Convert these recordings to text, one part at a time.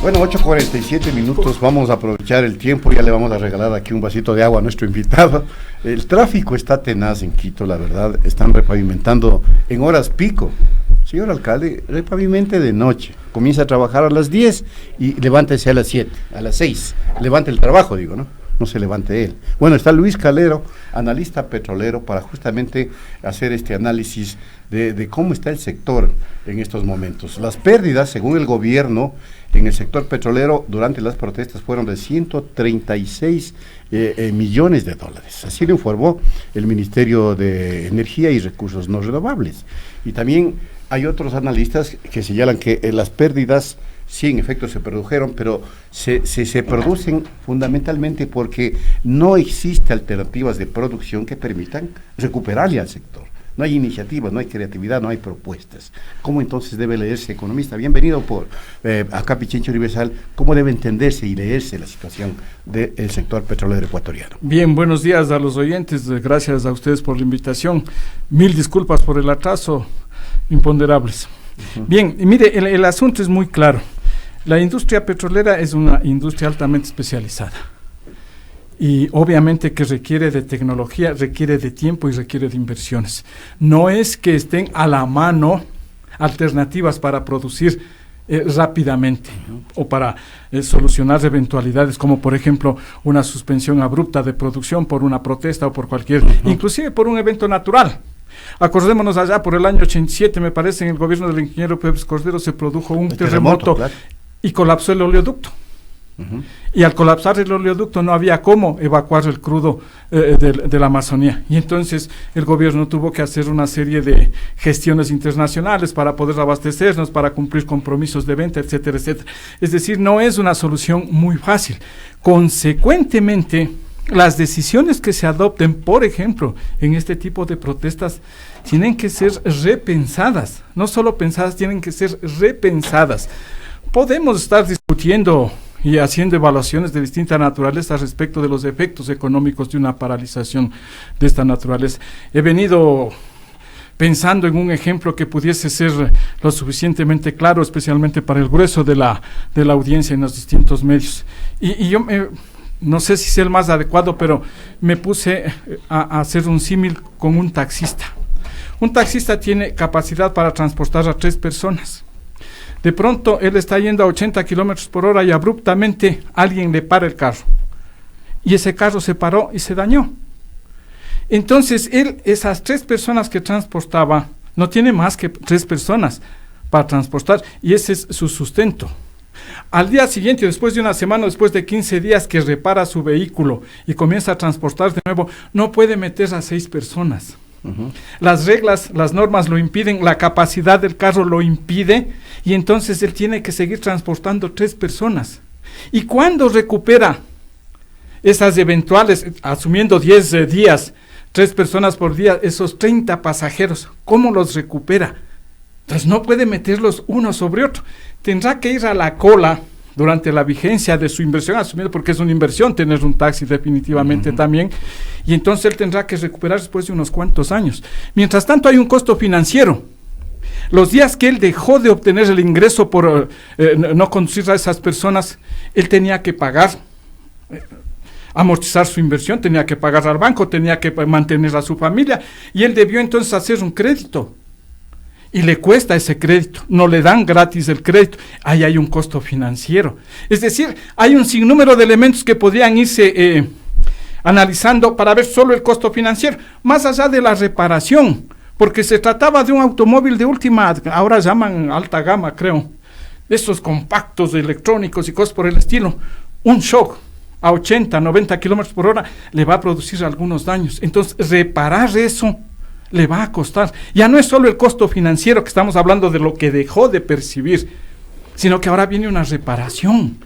Bueno, 8:47, vamos a aprovechar el tiempo, ya le vamos a regalar aquí un vasito de agua a nuestro invitado. El tráfico está tenaz en Quito, la verdad, están repavimentando en horas pico. Señor alcalde, repavimente de noche, comienza a trabajar a las 10 y levántese a las 7, a las 6, levante el trabajo, digo, ¿no? No se levante él. Bueno, está Luis Calero, analista petrolero, para justamente hacer este análisis de cómo está el sector en estos momentos. Las pérdidas, según el gobierno, en el sector petrolero durante las protestas fueron de 136 millones de dólares. Así lo informó el Ministerio de Energía y Recursos No Renovables. Y también hay otros analistas que señalan que las pérdidas sí, en efecto se produjeron, pero se producen fundamentalmente porque no existe alternativas de producción que permitan recuperarle al sector. No hay iniciativas, no hay creatividad, no hay propuestas. ¿Cómo entonces debe leerse, economista? Bienvenido por acá Pichincha Universal. ¿Cómo debe entenderse y leerse la situación del sector petrolero ecuatoriano? Bien, buenos días a los oyentes. Gracias a ustedes por la invitación. Mil disculpas por el atraso, imponderables. Bien, y mire, el asunto es muy claro. La industria petrolera es una industria altamente especializada y obviamente que requiere de tecnología, requiere de tiempo y requiere de inversiones. No es que estén a la mano alternativas para producir rápidamente, ¿no? O para solucionar eventualidades como por ejemplo una suspensión abrupta de producción por una protesta o por cualquier, inclusive por un evento natural. Acordémonos allá por el año 87, me parece, en el gobierno del ingeniero Pérez Cordero se produjo un terremoto, claro, y colapsó el oleoducto. Y al colapsar el oleoducto no había cómo evacuar el crudo de la Amazonía. Y entonces el gobierno tuvo que hacer una serie de gestiones internacionales para poder abastecernos, para cumplir compromisos de venta, etcétera, etcétera. Es decir, no es una solución muy fácil. Consecuentemente, las decisiones que se adopten, por ejemplo, en este tipo de protestas, tienen que ser repensadas. No solo pensadas, tienen que ser repensadas. Podemos estar discutiendo y haciendo evaluaciones de distinta naturaleza respecto de los efectos económicos de una paralización de esta naturaleza. He venido pensando en un ejemplo que pudiese ser lo suficientemente claro, especialmente para el grueso de la audiencia en los distintos medios. Y yo no sé si es el más adecuado, pero me puse a hacer un símil con un taxista. Un taxista tiene capacidad para transportar a 3 personas. De pronto él está yendo a 80 kilómetros por hora y abruptamente alguien le para el carro. Y ese carro se paró y se dañó. Entonces él, esas 3 personas que transportaba, no tiene más que 3 personas para transportar y ese es su sustento. Al día siguiente, después de una semana, después de 15 días que repara su vehículo y comienza a transportar de nuevo, no puede meter a 6 personas. Las reglas, las normas lo impiden, la capacidad del carro lo impide y entonces él tiene que seguir transportando 3 personas. Y cuando recupera esas eventuales, asumiendo 10 días, 3 personas por día, esos 30 pasajeros, ¿cómo los recupera? Entonces no puede meterlos uno sobre otro. Tendrá que ir a la cola durante la vigencia de su inversión, asumiendo porque es una inversión tener un taxi definitivamente también, y entonces él tendrá que recuperar después de unos cuantos años. Mientras tanto hay un costo financiero. Los días que él dejó de obtener el ingreso por no conducir a esas personas, él tenía que pagar, amortizar su inversión, tenía que pagar al banco, tenía que mantener a su familia, y él debió entonces hacer un crédito. Y le cuesta ese crédito, no le dan gratis el crédito, ahí hay un costo financiero. Es decir, hay un sinnúmero de elementos que podrían irse analizando para ver solo el costo financiero, más allá de la reparación, porque se trataba de un automóvil de última, ahora llaman alta gama, creo, estos compactos electrónicos y cosas por el estilo. Un shock a 80, 90 kilómetros por hora le va a producir algunos daños. Entonces, reparar eso le va a costar. Ya no es solo el costo financiero, que estamos hablando de lo que dejó de percibir, sino que ahora viene una reparación.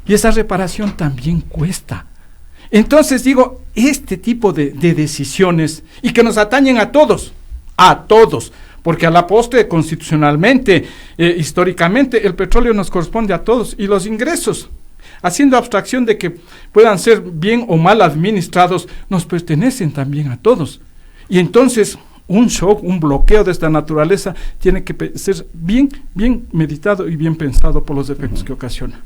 Y esa reparación también cuesta. Entonces digo, este tipo de decisiones, y que nos atañen a todos, porque a la postre, constitucionalmente, históricamente, el petróleo nos corresponde a todos, y los ingresos, haciendo abstracción de que puedan ser bien o mal administrados, nos pertenecen también a todos. Y entonces un shock, un bloqueo de esta naturaleza, tiene que ser bien meditado y bien pensado por los efectos que ocasiona.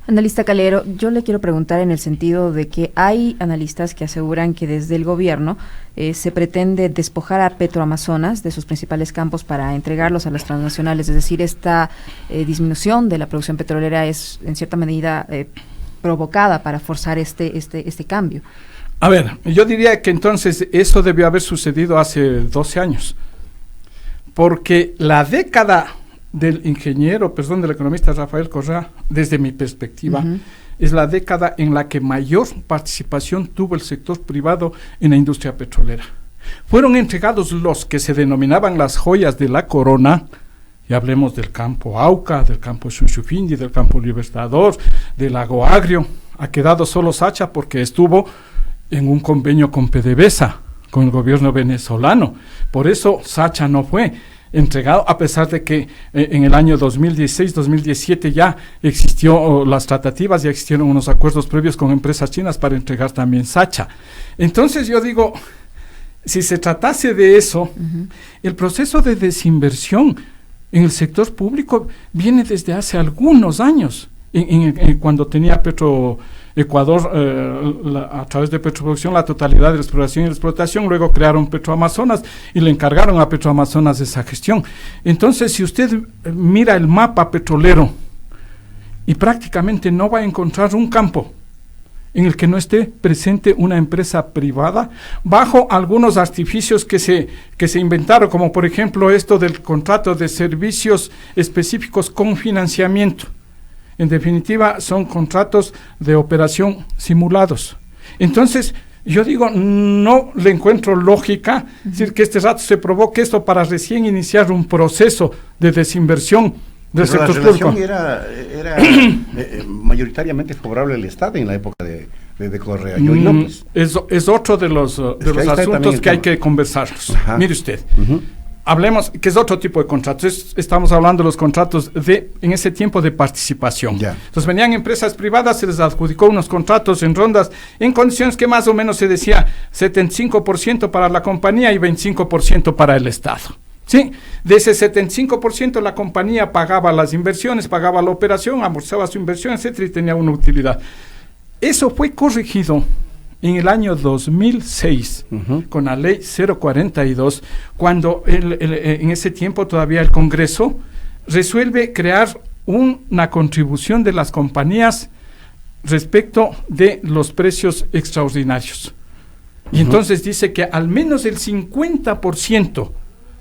Analista Calero, yo le quiero preguntar en el sentido de que hay analistas que aseguran que desde el gobierno se pretende despojar a Petroamazonas de sus principales campos para entregarlos a las transnacionales, es decir, esta disminución de la producción petrolera es en cierta medida provocada para forzar este cambio. A ver, yo diría que entonces eso debió haber sucedido hace 12 años, porque la década del economista Rafael Correa, desde mi perspectiva, es la década en la que mayor participación tuvo el sector privado en la industria petrolera. Fueron entregados los que se denominaban las joyas de la corona, y hablemos del campo Auca, del campo Shushufindi, del campo Libertador, del lago Agrio. Ha quedado solo Sacha porque estuvo en un convenio con PDVSA, con el gobierno venezolano. Por eso Sacha no fue entregado, a pesar de que en el año 2016-2017 ya existió las tratativas, ya existieron unos acuerdos previos con empresas chinas para entregar también Sacha. Entonces yo digo, si se tratase de eso, el proceso de desinversión en el sector público viene desde hace algunos años, cuando tenía Ecuador, a través de Petroproducción, la totalidad de la exploración y la explotación. Luego crearon Petroamazonas y le encargaron a Petroamazonas esa gestión. Entonces, si usted mira el mapa petrolero, y prácticamente no va a encontrar un campo en el que no esté presente una empresa privada, bajo algunos artificios que se inventaron, como por ejemplo esto del contrato de servicios específicos con financiamiento. En definitiva, son contratos de operación simulados. Entonces, yo digo, no le encuentro lógica decir que este rato se provoque esto para recién iniciar un proceso de desinversión del sector público. La relación era mayoritariamente favorable al Estado en la época de Correa. Es otro de los asuntos que hay que conversarlos. Mire usted. Hablemos, que es otro tipo de contratos. Estamos hablando de los contratos en ese tiempo de participación. Entonces venían empresas privadas, se les adjudicó unos contratos en rondas, en condiciones que más o menos se decía 75% para la compañía y 25% para el Estado. ¿Sí? De ese 75% la compañía pagaba las inversiones, pagaba la operación, amortizaba su inversión, etcétera, y tenía una utilidad. Eso fue corregido en el año 2006, con la ley 042, cuando en ese tiempo todavía el Congreso resuelve crear una contribución de las compañías respecto de los precios extraordinarios. Y entonces dice que al menos el 50%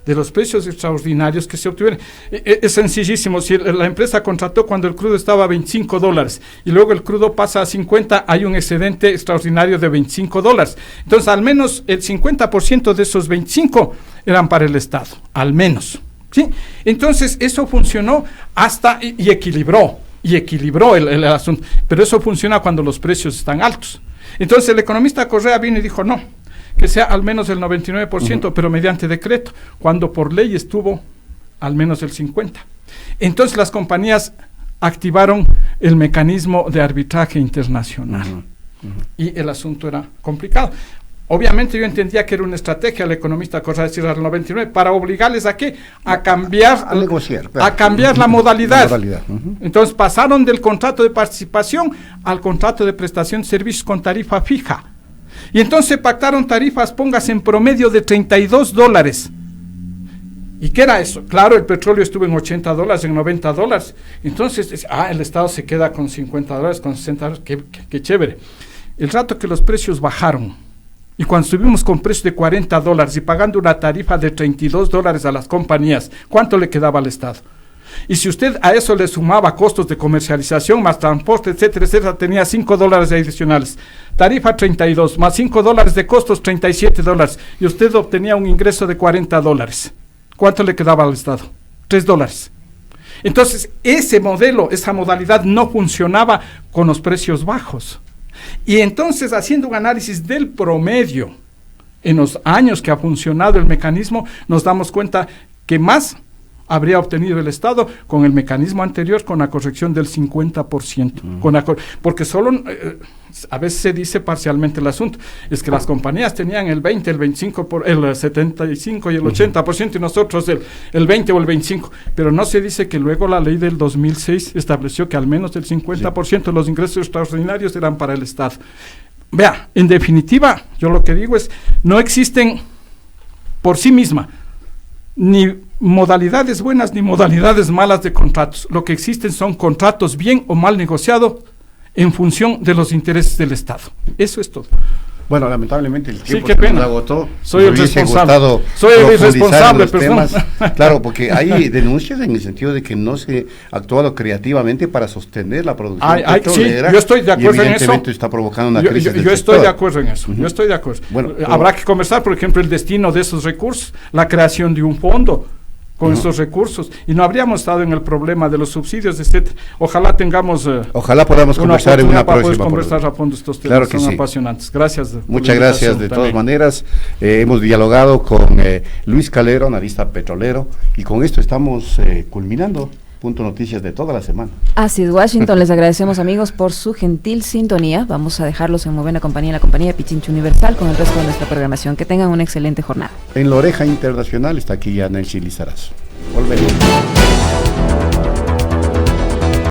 de los precios extraordinarios que se obtuvieron. Es sencillísimo. Si la empresa contrató cuando el crudo estaba a $25 y luego el crudo pasa a 50, hay un excedente extraordinario de $25. Entonces, al menos el 50% de esos 25 eran para el Estado, al menos. ¿Sí? Entonces, eso funcionó hasta y equilibró el asunto. Pero eso funciona cuando los precios están altos. Entonces, el economista Correa vino y dijo, no, que sea al menos el 99%, pero mediante decreto, cuando por ley estuvo al menos el 50%. Entonces las compañías activaron el mecanismo de arbitraje internacional y el asunto era complicado. Obviamente yo entendía que era una estrategia del economista Correa decir al 99% para obligarles a ¿qué? A cambiar, a negociar, claro. A cambiar la modalidad. Entonces pasaron del contrato de participación al contrato de prestación de servicios con tarifa fija. Y entonces pactaron tarifas, póngase en promedio de $32. ¿Y qué era eso? Claro, el petróleo estuvo en $80, en $90. Entonces, el Estado se queda con $50, con $60, qué chévere. El rato que los precios bajaron, y cuando estuvimos con precios de $40 y pagando una tarifa de $32 a las compañías, ¿cuánto le quedaba al Estado? Y si usted a eso le sumaba costos de comercialización, más transporte, etcétera, etcétera, tenía $5 adicionales. Tarifa 32, más $5 de costos, $37. Y usted obtenía un ingreso de $40. ¿Cuánto le quedaba al Estado? $3. Entonces, ese modelo, esa modalidad no funcionaba con los precios bajos. Y entonces, haciendo un análisis del promedio en los años que ha funcionado el mecanismo, nos damos cuenta que más habría obtenido el Estado con el mecanismo anterior, con la corrección del 50%. Porque solo, a veces se dice parcialmente el asunto, es que las compañías tenían el 20, el 25, el 75 y el 80% y nosotros el 20 o el 25%, pero no se dice que luego la ley del 2006 estableció que al menos el 50% de los ingresos extraordinarios eran para el Estado. Vea, en definitiva, yo lo que digo es, no existen por sí misma ni modalidades buenas ni modalidades malas de contratos. Lo que existen son contratos bien o mal negociados en función de los intereses del Estado. Eso es todo. Bueno, lamentablemente el tiempo sí, se nos agotó. Soy el responsable. Soy el irresponsable, perdón. Claro, porque hay denuncias en el sentido de que no se ha actuado creativamente para sostener la producción petrolera. Sí, yo estoy de acuerdo en eso. Evidentemente está provocando una crisis del yo estoy sector. de acuerdo en eso. Yo estoy de acuerdo. Bueno, habrá que conversar, por ejemplo, el destino de esos recursos, la creación de un fondo con estos recursos, y no habríamos estado en el problema de los subsidios, etc. Ojalá tengamos ojalá podamos conversar en una próxima conversar a fondo estos temas, claro que son sí. apasionantes. Gracias. Muchas gracias de todas maneras. Hemos dialogado con Luis Calero, analista petrolero, y con esto estamos culminando Punto Noticias de toda la semana. Así es, Washington. Les agradecemos, amigos, por su gentil sintonía. Vamos a dejarlos en muy buena compañía, la compañía de Pichincha Universal, con el resto de nuestra programación. Que tengan una excelente jornada. En la Oreja Internacional está aquí ya Nancy Lizarazo. Volveremos.